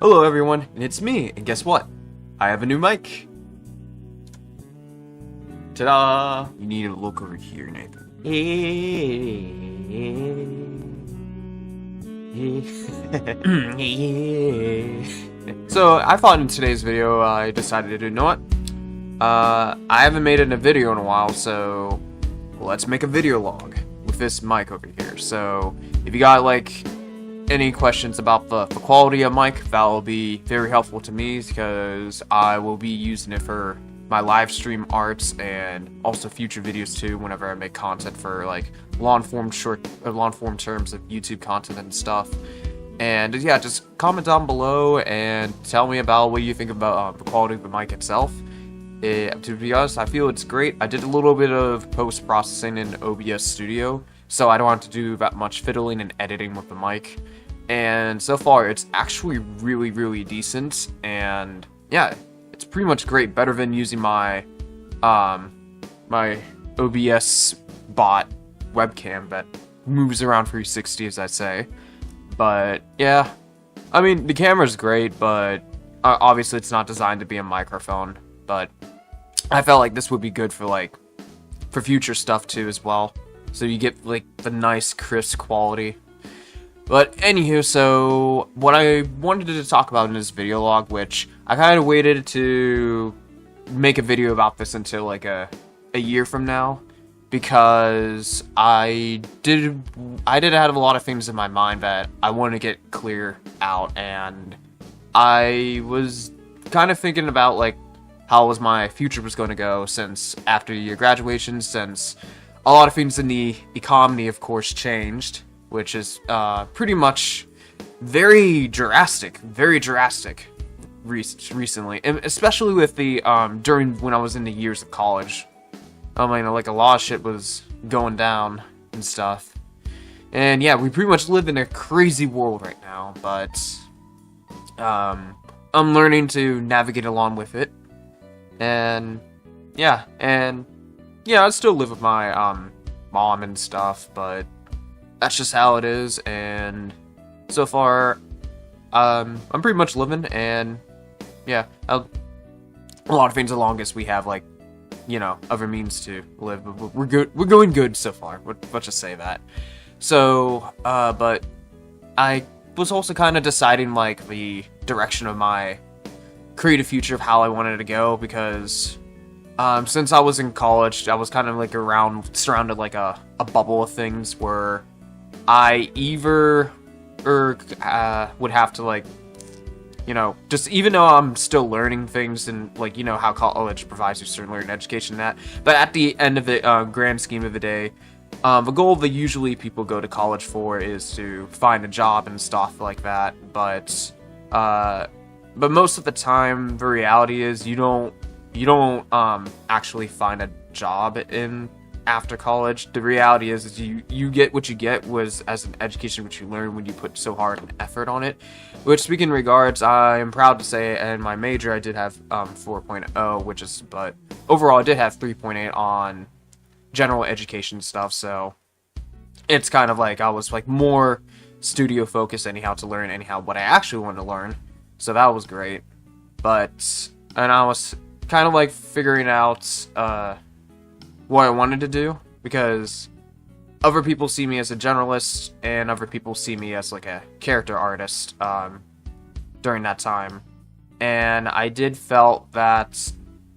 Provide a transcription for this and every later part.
Hello everyone, it's me, and guess what? I have a new mic. Ta-da! You need to look over here, Nathan. So, I thought in today's video, I decided to, you know what? I haven't made a video in a while, so let's make a video log with this mic over here. So, if you got, like, any questions about the quality of mic, that will be very helpful to me because I will be using it for my live stream arts and also future videos too whenever I make content for like long form terms of YouTube content and stuff. And yeah, just comment down below and tell me about what you think about the quality of the mic itself. To be honest, I feel it's great. I did a little bit of post-processing in OBS Studio, so I don't have to do that much fiddling and editing with the mic. And so far, it's actually really decent, and yeah, it's pretty much great. Better than using my my OBS bot webcam that moves around 360, as I say. But yeah, I mean, the camera's great, but obviously it's not designed to be a microphone. But I felt like this would be good for for future stuff too as well. So you get like the nice crisp quality. But anywho, so what I wanted to talk about in this video log, which I kind of waited to make a video about this until like a year from now, because I did have a lot of things in my mind that I wanted to get clear out, and I was kind of thinking about like how my future was going to go since after your graduation, since a lot of things in the economy, of course, changed, which is pretty much very drastic recently, and especially with the during when I was in the years of college. I mean, like a lot of shit was going down and stuff, and yeah, we pretty much live in a crazy world right now. But I'm learning to navigate along with it, and yeah, I still live with my mom and stuff, but that's just how it is. And so far, I'm pretty much living, and yeah, a lot of things as long as we have like, you know, other means to live. But we're good. We're going good so far. Let's just say that. So, but I was also kind of deciding like the direction of my creative future of how I wanted to go, because since I was in college, I was kind of like surrounded like a bubble of things where I either would have to like, you know, just even though I'm still learning things and like, you know, how college provides you certain learning education and that, but at the end of the grand scheme of the day, the goal that usually people go to college for is to find a job and stuff like that. But most of the time, the reality is you don't actually find a job in after college. The reality is you get what you get was as an education which you learn when you put so hard an effort on it. Which, speaking in regards, I am proud to say in my major I did have 4.0, but overall I did have 3.8 on general education stuff. So it's kind of like I was like more studio focused anyhow to learn what I actually wanted to learn. So that was great. And I was kind of like figuring out what I wanted to do, because other people see me as a generalist and other people see me as like a character artist during that time. And I did felt that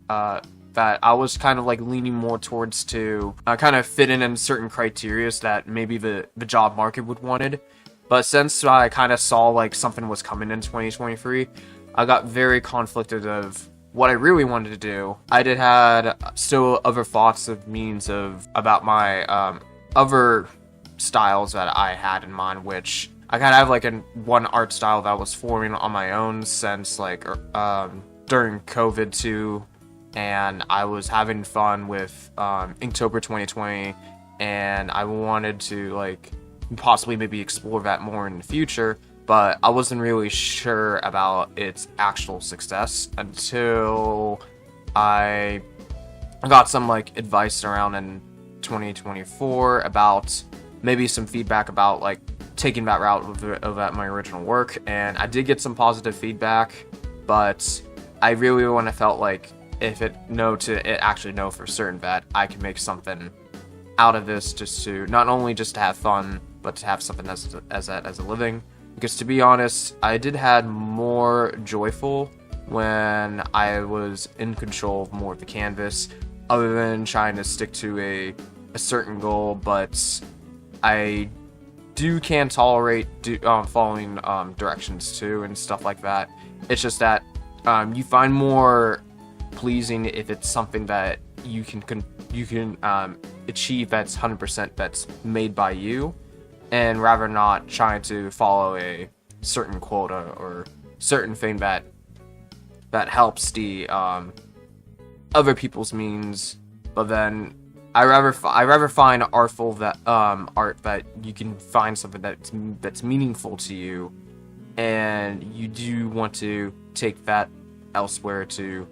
that I was kind of like leaning more towards to kind of fit in certain criteria that maybe the job market would wanted. But since I kind of saw like something was coming in 2023, I got very conflicted of what I really wanted to do. I did had still other thoughts of about my other styles that I had in mind, which I kind of have like one art style that was forming on my own since like during COVID too, and I was having fun with Inktober 2020, and I wanted to like possibly maybe explore that more in the future. But I wasn't really sure about its actual success until I got some like advice around in 2024 about maybe some feedback about like taking that route of my original work, and I did get some positive feedback, but I really want to felt like if it actually know for certain that I can make something out of this, just to not only just to have fun, but to have something as a living. Because to be honest, I did had more joyful when I was in control of more of the canvas, other than trying to stick to a certain goal. But I can tolerate following directions too and stuff like that. It's just that you find more pleasing if it's something that you can achieve that's 100% that's made by you, and rather not trying to follow a certain quota or certain thing that helps the other people's means. But then I rather find artful that art that you can find something that's meaningful to you, and you do want to take that elsewhere to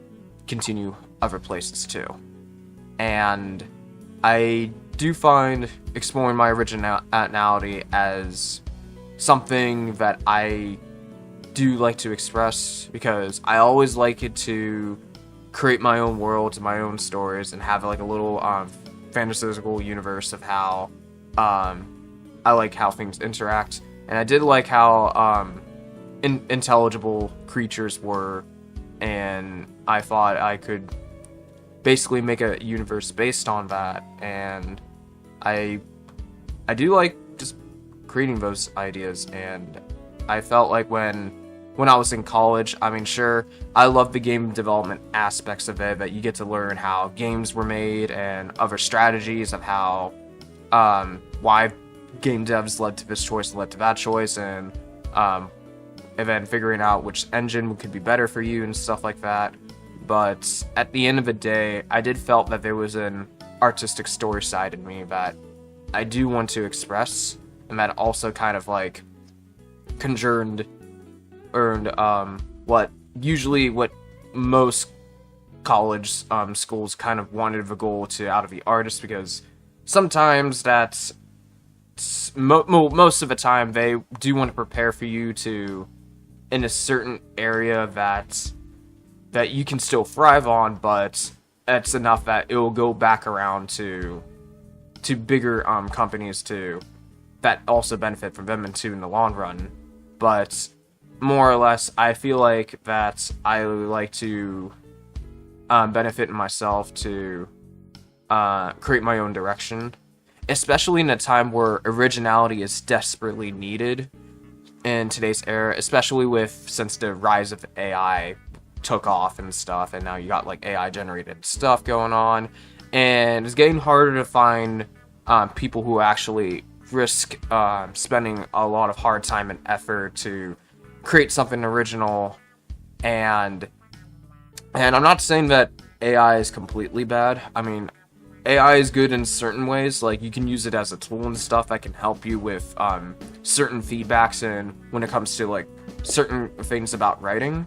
continue other places too. And I do find exploring my originality as something that I do like to express, because I always like it to create my own worlds and my own stories and have like a little fantastical universe of how I like how things interact. And I did like how intelligible creatures were, and I thought I could basically make a universe based on that. And I do like just creating those ideas. And I felt like when I was in college, I mean, sure, I love the game development aspects of it, that you get to learn how games were made and other strategies of how why game devs led to this choice, led to that choice, and then figuring out which engine could be better for you and stuff like that. But at the end of the day, I did felt that there was an artistic story side in me that I do want to express, and that also kind of like earned what most college schools kind of wanted the goal to out of the artist, because sometimes that's most of the time they do want to prepare for you to in a certain area that you can still thrive on, but it's enough that it will go back around to bigger companies that also benefit from them and too in the long run. But more or less, I feel like that I like to benefit in myself to create my own direction, especially in a time where originality is desperately needed in today's era, especially since the rise of AI took off and stuff, and now you got like AI generated stuff going on, and it's getting harder to find people who actually risk spending a lot of hard time and effort to create something original. And I'm not saying that AI is completely bad. I mean, AI is good in certain ways, like you can use it as a tool and stuff that can help you with certain feedbacks and when it comes to like certain things about writing.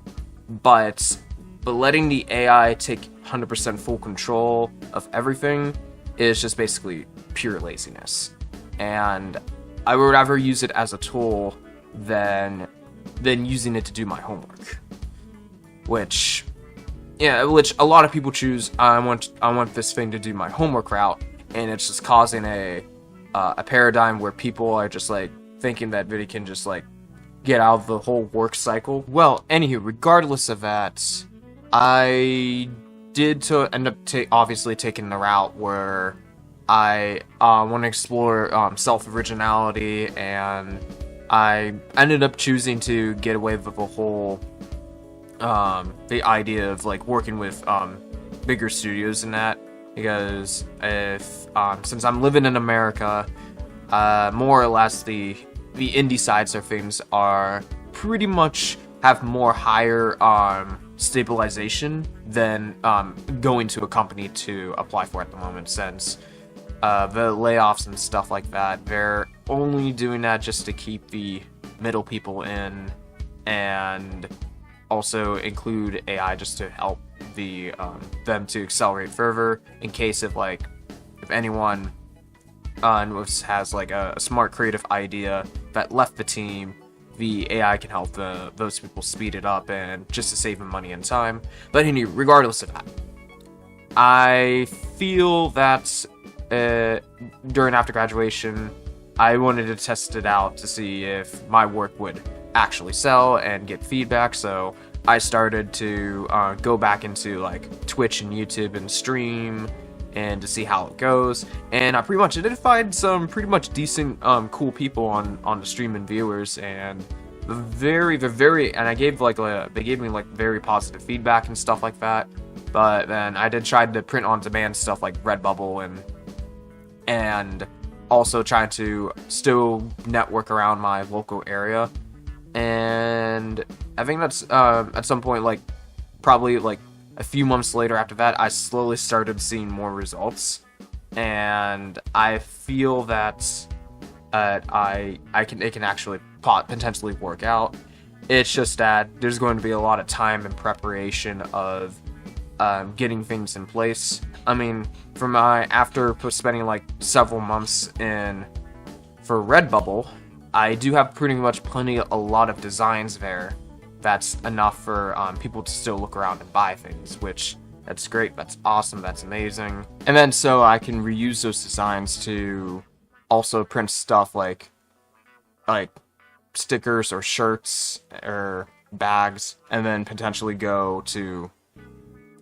But letting the AI take 100% full control of everything is just basically pure laziness. And I would rather use it as a tool than using it to do my homework. Which a lot of people choose, I want this thing to do my homework route, and it's just causing a paradigm where people are just like thinking that they can just like get out of the whole work cycle. Well, anywho, regardless of that, I did end up obviously taking the route where I want to explore self-originality, and I ended up choosing to get away with the whole the idea of like working with bigger studios and that, because if since I'm living in America, more or less the indie sides of things are pretty much have more higher stabilization than going to a company to apply for at the moment, since the layoffs and stuff like that, they're only doing that just to keep the middle people in, and also include AI just to help them to accelerate further in case of like if anyone has like a smart creative idea that left the team, the AI can help those people speed it up and just to save them money and time. But anyway, regardless of that, I feel that during after graduation, I wanted to test it out to see if my work would actually sell and get feedback. So I started to go back into like Twitch and YouTube and stream and to see how it goes. And I pretty much did find some pretty much decent, cool people on the stream and viewers, and and I gave like they gave me like very positive feedback and stuff like that. But then I did try to print on demand stuff like Redbubble and also trying to still network around my local area. And I think that's at some point, like probably like a few months later after that, I slowly started seeing more results, and I feel that it can actually potentially work out. It's just that there's going to be a lot of time and preparation of getting things in place. I mean, after spending like several months for Redbubble, I do have pretty much a lot of designs there. That's enough for people to still look around and buy things, which that's great, that's awesome, that's amazing. And then so I can reuse those designs to also print stuff like stickers or shirts or bags, and then potentially go to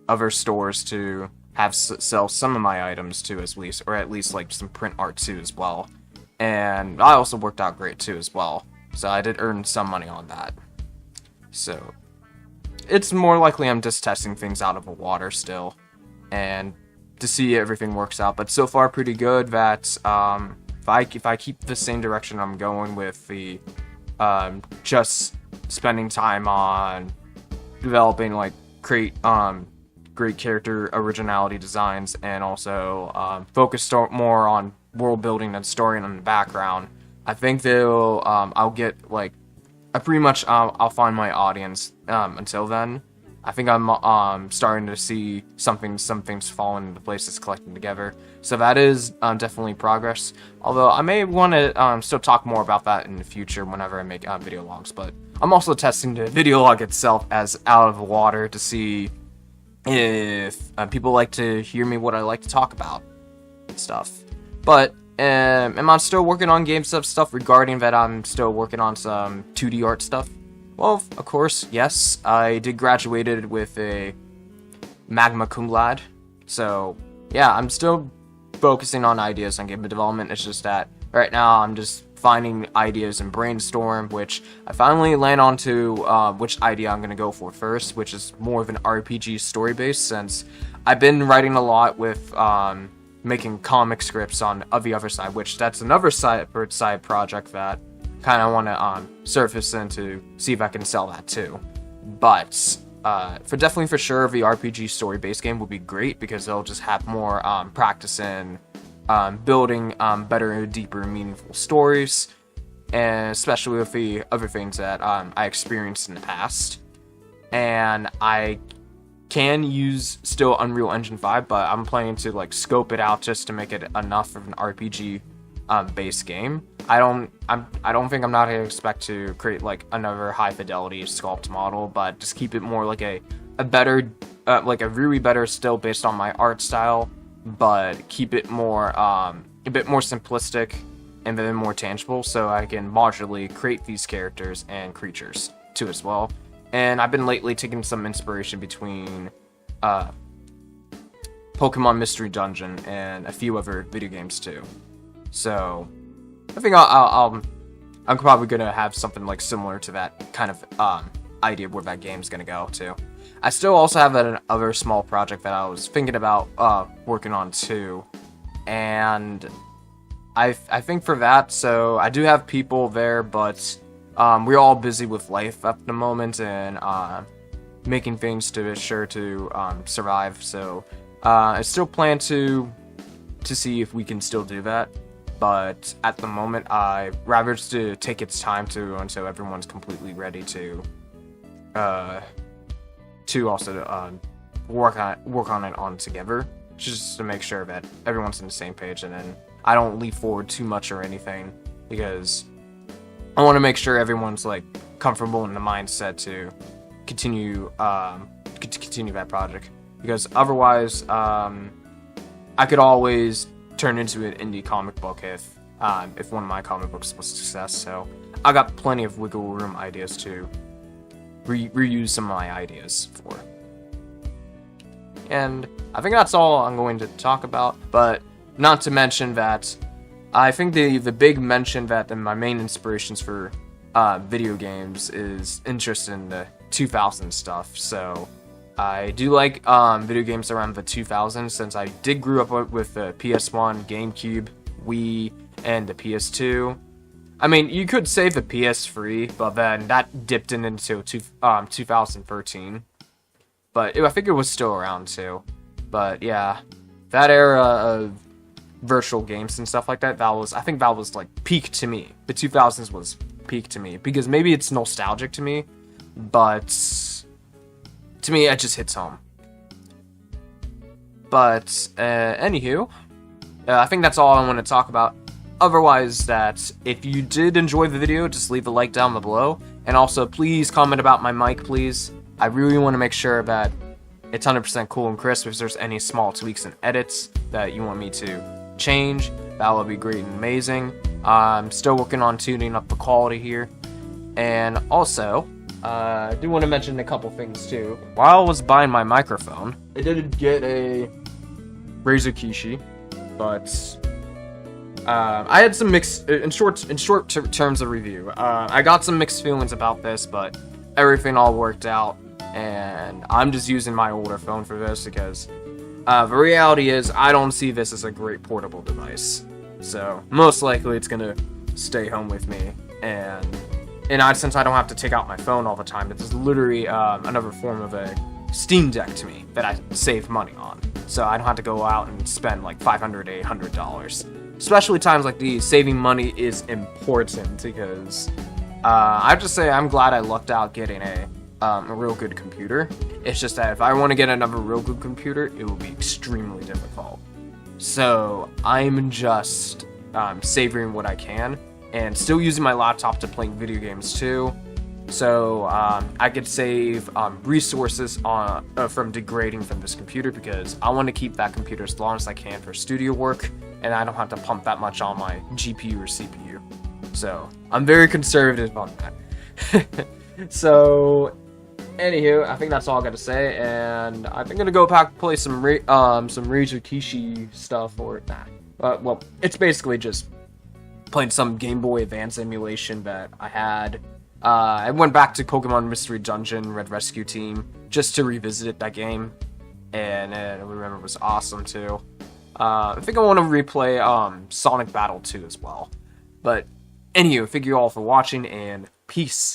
other stores to sell some of my items too, or at least like some print art too as well. And I also worked out great too as well, so I did earn some money on that. So it's more likely I'm just testing things out of the water still, and to see everything works out. But so far, pretty good. That if I keep the same direction I'm going with the just spending time on developing like great character originality designs, and also focus more on world building and story and the background, I think I'll get like I'll find my audience. Until then, I think I'm starting to see some things falling into place that's collecting together. So that is definitely progress. Although I may want to still talk more about that in the future whenever I make video logs. But I'm also testing the video log itself as out of the water to see if people like to hear me what I like to talk about and stuff. But am I still working on game stuff regarding that? I'm still working on some 2D art stuff. Well, of course, yes. I did graduated with a magna cum laude. So, yeah, I'm still focusing on ideas on game development. It's just that right now I'm just finding ideas and brainstorm, which I finally land onto which idea I'm going to go for first, which is more of an RPG story base, since I've been writing a lot with making comic scripts on the other side, which that's another side project that kind of want to surface into, see if I can sell that too. But definitely for sure, the RPG story base game will be great because they'll just have more practice in building better, deeper, meaningful stories, and especially with the other things that I experienced in the past. And I can use still Unreal Engine 5, but I'm planning to like scope it out just to make it enough of an RPG base game. I don't think I'm not gonna expect to create like another high fidelity sculpt model, but just keep it more like a better like a really better still based on my art style, but keep it more a bit more simplistic and then more tangible, so I can modularly create these characters and creatures too as well. And I've been lately taking some inspiration between Pokemon Mystery Dungeon and a few other video games too. So I think I'm probably gonna have something like similar to that kind of idea where that game's gonna go too. I still also have another small project that I was thinking about working on too, and I think for that, so I do have people there, but we're all busy with life at the moment and making things to be sure to survive. So I still plan to see if we can still do that, but at the moment I rather just to take its time until everyone's completely ready to also work on it together, just to make sure that everyone's on the same page, and then I don't leap forward too much or anything, because I want to make sure everyone's like comfortable in the mindset to continue continue that project, because otherwise I could always turn into an indie comic book if one of my comic books was a success. So I got plenty of wiggle room ideas to reuse some of my ideas for. And I think that's all I'm going to talk about, but not to mention that I think the big mention that my main inspirations for video games is interest in the 2000 stuff. So I do like video games around the 2000s, since I did grew up with the PS1, GameCube, Wii, and the PS2. I mean, you could say the PS3, but then that dipped into 2013. But I think it was still around too. But yeah, that era of virtual games and stuff like that, I think that was like peak to me. The 2000s was peak to me, because maybe it's nostalgic to me, but to me it just hits home. But anywho, I think that's all I want to talk about. Otherwise, that if you did enjoy the video, just leave a like down below, and also please comment about my mic, please. I really want to make sure that it's 100% cool and crisp. If there's any small tweaks and edits that you want me to change, that would be great and amazing. I'm still working on tuning up the quality here. And also, I do want to mention a couple things too. While I was buying my microphone, I did get a Razer Kishi, but I had some mixed, in short terms of review, I got some mixed feelings about this, but everything all worked out, and I'm just using my older phone for this, because the reality is I don't see this as a great portable device. So most likely it's gonna stay home with me, and since I don't have to take out my phone all the time, it's literally another form of a Steam Deck to me that I save money on. So I don't have to go out and spend like $500 to $800. Especially times like these, saving money is important, because I have to say I'm glad I lucked out getting a real good computer. It's just that if I want to get another real good computer, it will be extremely difficult. So I'm just savoring what I can, and still using my laptop to play video games too. So I could save resources from degrading from this computer, because I want to keep that computer as long as I can for studio work, and I don't have to pump that much on my GPU or CPU. So I'm very conservative on that. So anywho, I think that's all I got to say, and I think I'm gonna go back play some Razer Kishi stuff, or well, it's basically just playing some Game Boy Advance emulation that I had. I went back to Pokemon Mystery Dungeon Red Rescue Team just to revisit that game, and I remember it was awesome too. I think I want to replay Sonic Battle 2 as well. But anywho, thank you all for watching, and peace.